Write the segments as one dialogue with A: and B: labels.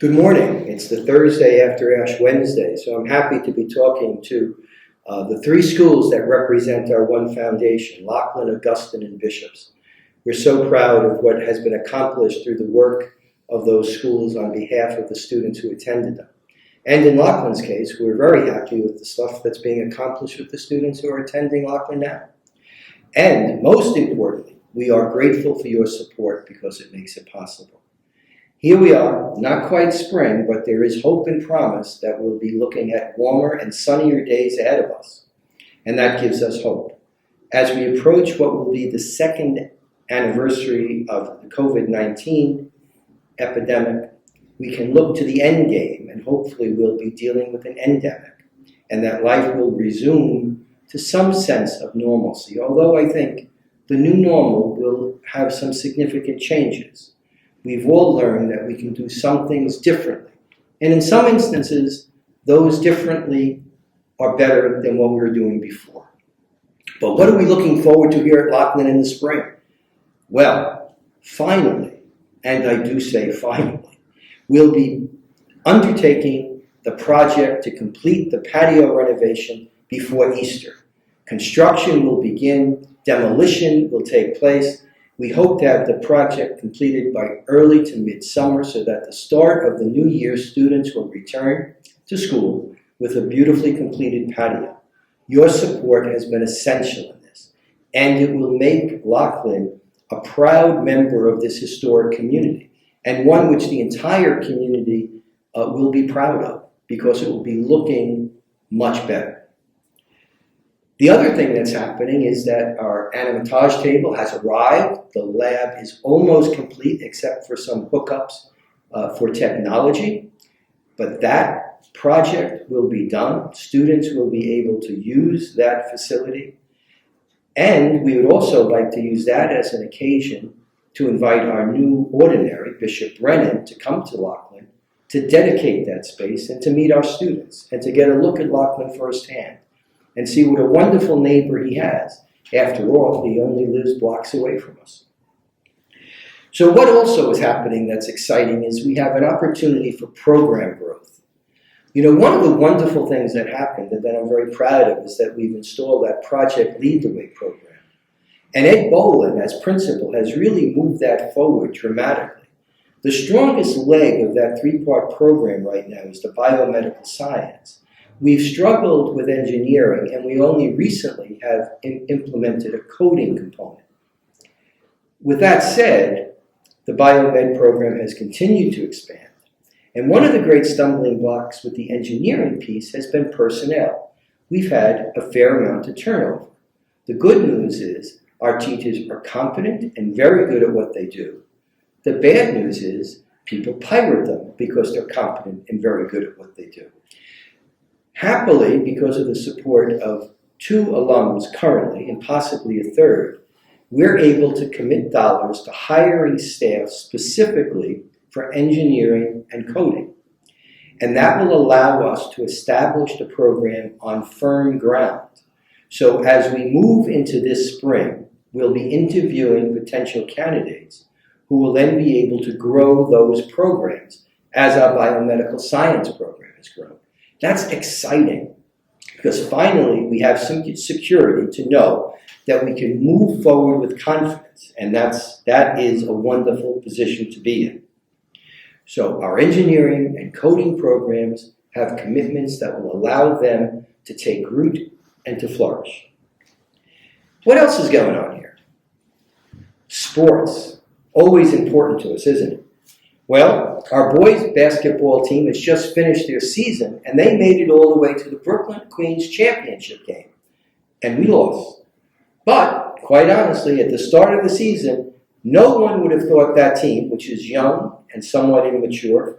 A: Good morning. It's the Thursday after Ash Wednesday, so I'm happy to be talking to the three schools that represent our one foundation, Loughlin, Augustine, and Bishops. We're so proud of what has been accomplished through the work of those schools on behalf of the students who attended them. And in Loughlin's case, we're very happy with the stuff that's being accomplished with the students who are attending Loughlin now. And most importantly, we are grateful for your support because it makes it possible. Here we are, not quite spring, but there is hope and promise that we'll be looking at warmer and sunnier days ahead of us. And that gives us hope. As we approach what will be the second anniversary of the COVID-19 epidemic, we can look to the end game and hopefully we'll be dealing with an endemic and that life will resume to some sense of normalcy, although I think the new normal will have some significant changes. We've all learned that we can do some things differently. And in some instances, those differently are better than what we were doing before. But what are we looking forward to here at Loughlin in the spring? Well, finally, and I do say finally, we'll be undertaking the project to complete the patio renovation before Easter. Construction will begin, demolition will take place. We hope to have the project completed by early to midsummer so that the start of the new year students will return to school with a beautifully completed patio. Your support has been essential in this, and it will make Loughlin a proud member of this historic community, and one which the entire community will be proud of because it will be looking much better. The other thing that's happening is that our animatage table has arrived. The lab is almost complete except for some hookups for technology. But that project will be done. Students will be able to use that facility. And we would also like to use that as an occasion to invite our new ordinary, Bishop Brennan, to come to Loughlin to dedicate that space and to meet our students and to get a look at Loughlin firsthand and see what a wonderful neighbor he has. After all, he only lives blocks away from us. So what also is happening that's exciting is we have an opportunity for program growth. You know, one of the wonderful things that happened and that I'm very proud of is that we've installed that Project Lead the Way program. And Ed Bolin, as principal, has really moved that forward dramatically. The strongest leg of that three-part program right now is the Biomedical Science. We've struggled with engineering, and we only recently have implemented a coding component. With that said, the Biomed program has continued to expand. And one of the great stumbling blocks with the engineering piece has been personnel. We've had a fair amount of turnover. The good news is our teachers are competent and very good at what they do. The bad news is people pirate them because they're competent and very good at what they do. Happily, because of the support of two alums currently, and possibly a third, we're able to commit dollars to hiring staff specifically for engineering and coding. And that will allow us to establish the program on firm ground. So as we move into this spring, we'll be interviewing potential candidates who will then be able to grow those programs as our biomedical science program has grown. That's exciting because finally we have some security to know that we can move forward with confidence, and that is a wonderful position to be in. So our engineering and coding programs have commitments that will allow them to take root and to flourish. What else is going on here? Sports, always important to us, isn't it? Well, our boys basketball team has just finished their season, and they made it all the way to the Brooklyn Queens championship game. And we lost. But, quite honestly, at the start of the season, no one would have thought that team, which is young and somewhat immature,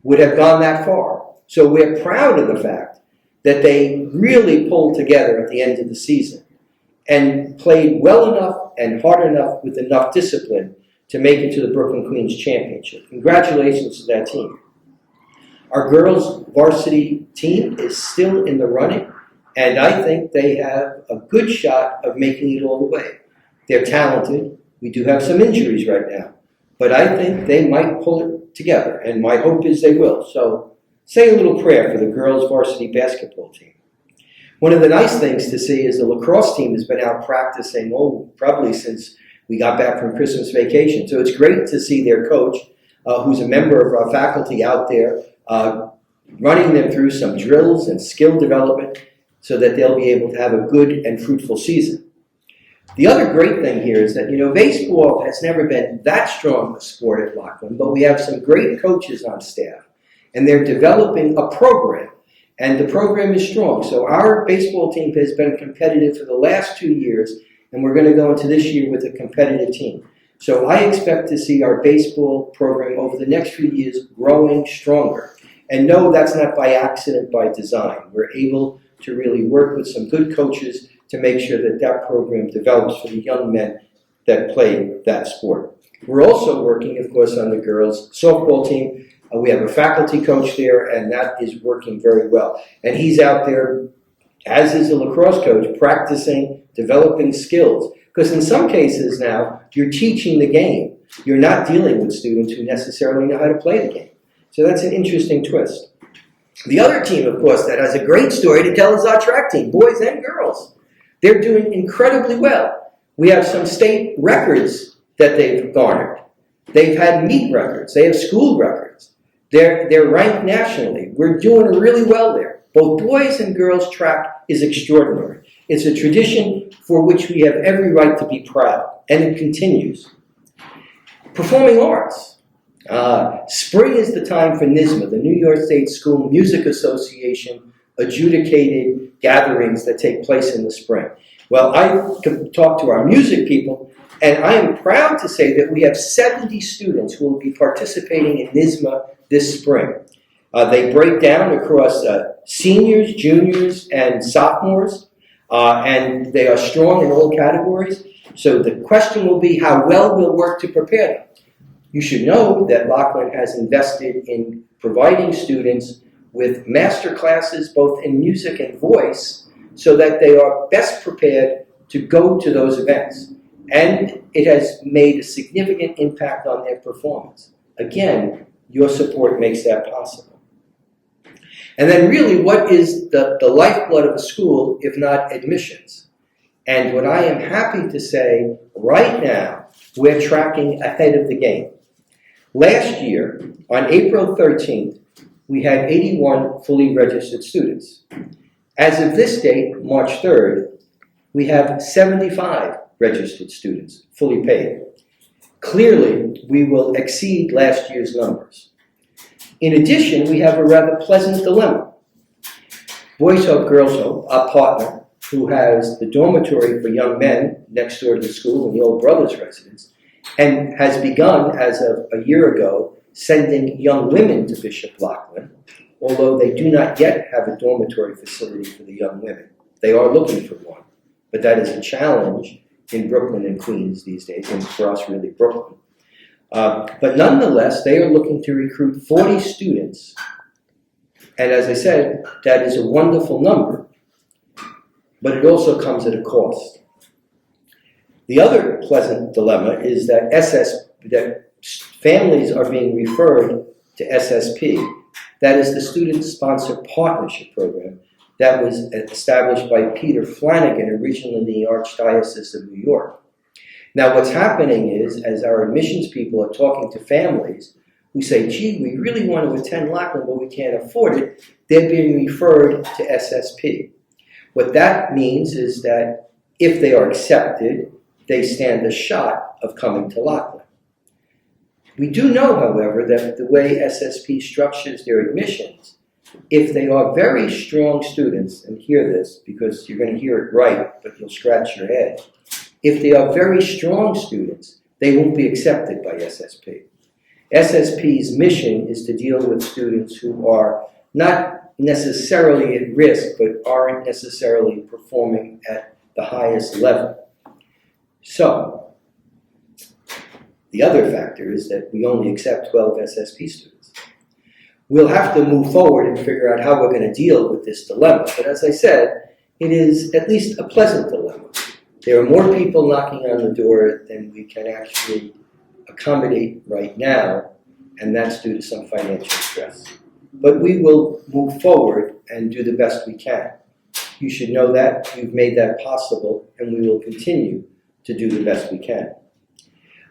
A: would have gone that far. So we're proud of the fact that they really pulled together at the end of the season and played well enough and hard enough with enough discipline to make it to the Brooklyn Queens Championship. Congratulations to that team. Our girls' varsity team is still in the running, and I think they have a good shot of making it all the way. They're talented. We do have some injuries right now, but I think they might pull it together, and my hope is they will. So say a little prayer for the girls' varsity basketball team. One of the nice things to see is the lacrosse team has been out practicing, probably since we got back from Christmas vacation. So it's great to see their coach, who's a member of our faculty, out there running them through some drills and skill development so that they'll be able to have a good and fruitful season. The other great thing here is that, baseball has never been that strong a sport at Loughlin, but we have some great coaches on staff, and they're developing a program, and the program is strong. So our baseball team has been competitive for the last 2 years, and we're going to go into this year with a competitive team. So I expect to see our baseball program over the next few years growing stronger. And no, that's not by accident, by design. We're able to really work with some good coaches to make sure that that program develops for the young men that play that sport. We're also working, of course, on the girls' softball team. We have a faculty coach there, and that is working very well. And he's out there, as is a lacrosse coach, practicing, developing skills. Because in some cases now, you're teaching the game. You're not dealing with students who necessarily know how to play the game. So that's an interesting twist. The other team, of course, that has a great story to tell is our track team, boys and girls. They're doing incredibly well. We have some state records that they've garnered. They've had meet records. They have school records. They're ranked nationally. We're doing really well there. Both boys and girls track is extraordinary. It's a tradition for which we have every right to be proud, and it continues. Performing arts. Spring is the time for NYSSMA, the New York State School Music Association adjudicated gatherings that take place in the spring. Well, I talked to our music people, and I am proud to say that we have 70 students who will be participating in NYSSMA this spring. They break down across seniors, juniors, and sophomores, and they are strong in all categories. So the question will be how well we'll work to prepare them. You should know that Loughlin has invested in providing students with master classes both in music and voice so that they are best prepared to go to those events. And it has made a significant impact on their performance. Again, your support makes that possible. And then really, what is the lifeblood of a school if not admissions? And what I am happy to say right now, we're tracking ahead of the game. Last year, on April 13th, we had 81 fully registered students. As of this date, March 3rd, we have 75 registered students, fully paid. Clearly, we will exceed last year's numbers. In addition, we have a rather pleasant dilemma. Boys Hope, Girls Hope, our partner, who has the dormitory for young men next door to the school in the old brothers' residence, and has begun, as of a year ago, sending young women to Bishop Loughlin, although they do not yet have a dormitory facility for the young women. They are looking for one, but that is a challenge in Brooklyn and Queens these days, and for us, really, Brooklyn. But nonetheless, they are looking to recruit 40 students, and as I said, that is a wonderful number, but it also comes at a cost. The other pleasant dilemma is that families are being referred to SSP. That is the Student Sponsored Partnership Program that was established by Peter Flanagan, originally in the Archdiocese of New York. Now what's happening is, as our admissions people are talking to families who say, gee, we really want to attend Loughlin, but we can't afford it, they're being referred to SSP. What that means is that if they are accepted, they stand a shot of coming to Loughlin. We do know, however, that the way SSP structures their admissions, if they are very strong students, and hear this because you're going to hear it right, but you'll scratch your head. If they are very strong students, they won't be accepted by SSP. SSP's mission is to deal with students who are not necessarily at risk, but aren't necessarily performing at the highest level. So, the other factor is that we only accept 12 SSP students. We'll have to move forward and figure out how we're going to deal with this dilemma. But as I said, it is at least a pleasant dilemma. There are more people knocking on the door than we can actually accommodate right now. and that's due to some financial stress. But we will move forward and do the best we can. You should know that. You've made that possible, and we will continue to do the best we can.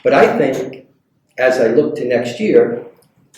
A: But I think, as I look to next year,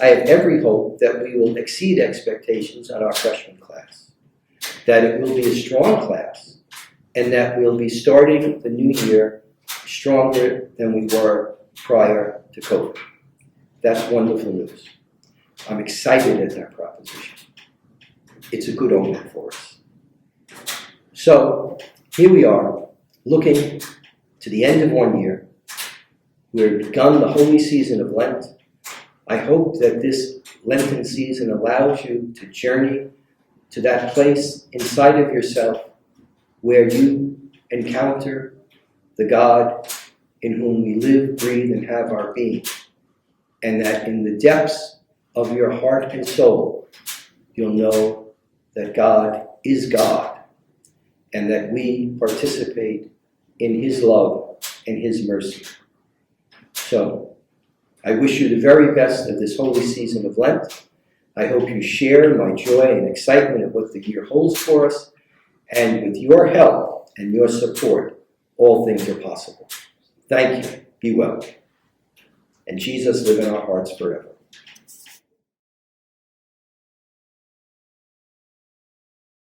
A: I have every hope that we will exceed expectations on our freshman class, that it will be a strong class, and that we'll be starting the new year stronger than we were prior to COVID. That's wonderful news. I'm excited at that proposition. It's a good omen for us. So here we are, looking to the end of one year. We've begun the holy season of Lent. I hope that this Lenten season allows you to journey to that place inside of yourself where you encounter the God in whom we live, breathe, and have our being. And that in the depths of your heart and soul, you'll know that God is God, and that we participate in His love and His mercy. So, I wish you the very best of this holy season of Lent. I hope you share my joy and excitement of what the year holds for us, and with your help and your support, all things are possible. Thank you. Be well. And Jesus live in our hearts forever.